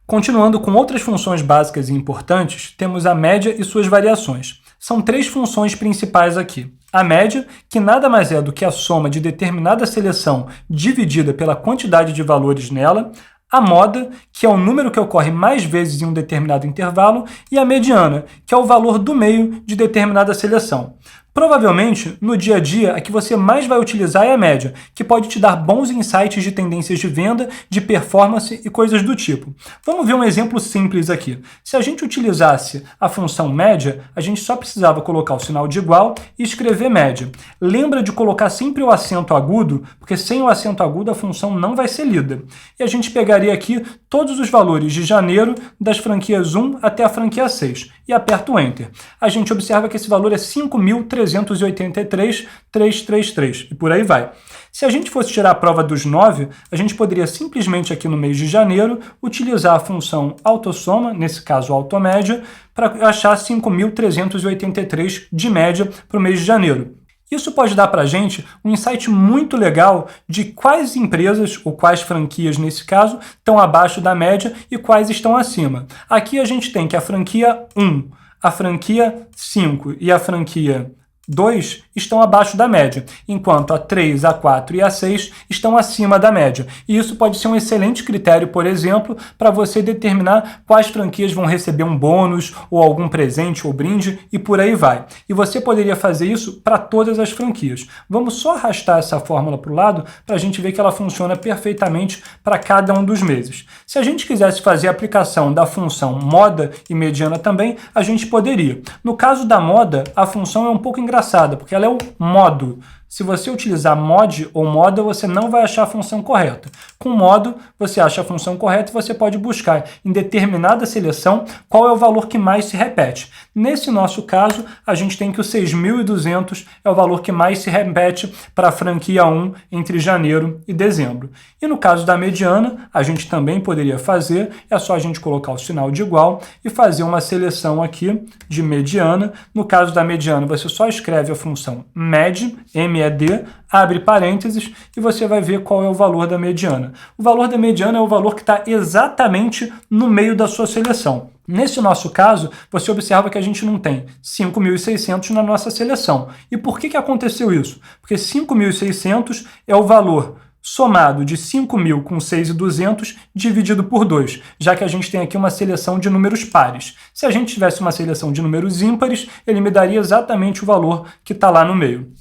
Continuando com outras funções básicas e importantes, temos a média e suas variações. São três funções principais aqui. A média, que nada mais é do que a soma de determinada seleção dividida pela quantidade de valores nela. A moda, que é o número que ocorre mais vezes em um determinado intervalo. E a mediana, que é o valor do meio de determinada seleção. Provavelmente, no dia a dia, a que você mais vai utilizar é a média, que pode te dar bons insights de tendências de venda, de performance e coisas do tipo. Vamos ver um exemplo simples aqui. Se a gente utilizasse a função média, a gente só precisava colocar o sinal de igual e escrever média. Lembra de colocar sempre o acento agudo, porque sem o acento agudo a função não vai ser lida. E a gente pegaria aqui todos os valores de janeiro das franquias 1 até a franquia 6 e aperta o Enter. A gente observa que esse valor é 5.383.333 e por aí vai. Se a gente fosse tirar a prova dos 9, a gente poderia simplesmente aqui no mês de janeiro utilizar a função autossoma, nesse caso automédia, para achar 5.383 de média para o mês de janeiro. Isso pode dar para a gente um insight muito legal de quais empresas, ou quais franquias nesse caso, estão abaixo da média e quais estão acima. Aqui a gente tem que a franquia 1, a franquia 5 e a franquia 2 estão abaixo da média, enquanto a 3, a 4 e a 6 estão acima da média. E isso pode ser um excelente critério, por exemplo, para você determinar quais franquias vão receber um bônus ou algum presente ou brinde e por aí vai. E você poderia fazer isso para todas as franquias. Vamos só arrastar essa fórmula para o lado para a gente ver que ela funciona perfeitamente para cada um dos meses. Se a gente quisesse fazer a aplicação da função moda e mediana também, a gente poderia. No caso da moda, a função é um pouco engraçada, porque ela é o modo. Se você utilizar mod ou moda, você não vai achar a função correta. Com modo, você acha a função correta e você pode buscar em determinada seleção qual é o valor que mais se repete. Nesse nosso caso, a gente tem que o 6.200 é o valor que mais se repete para a franquia 1 entre janeiro e dezembro. E no caso da mediana, a gente também poderia fazer, é só a gente colocar o sinal de igual e fazer uma seleção aqui de mediana. No caso da mediana, você só escreve a função med, MED, abre parênteses e você vai ver qual é o valor da mediana. O valor da mediana é o valor que está exatamente no meio da sua seleção. Nesse nosso caso, você observa que a gente não tem 5.600 na nossa seleção. E por que aconteceu isso? Porque 5.600 é o valor somado de 5.000 com 6.200 dividido por 2, já que a gente tem aqui uma seleção de números pares. Se a gente tivesse uma seleção de números ímpares, ele me daria exatamente o valor que está lá no meio.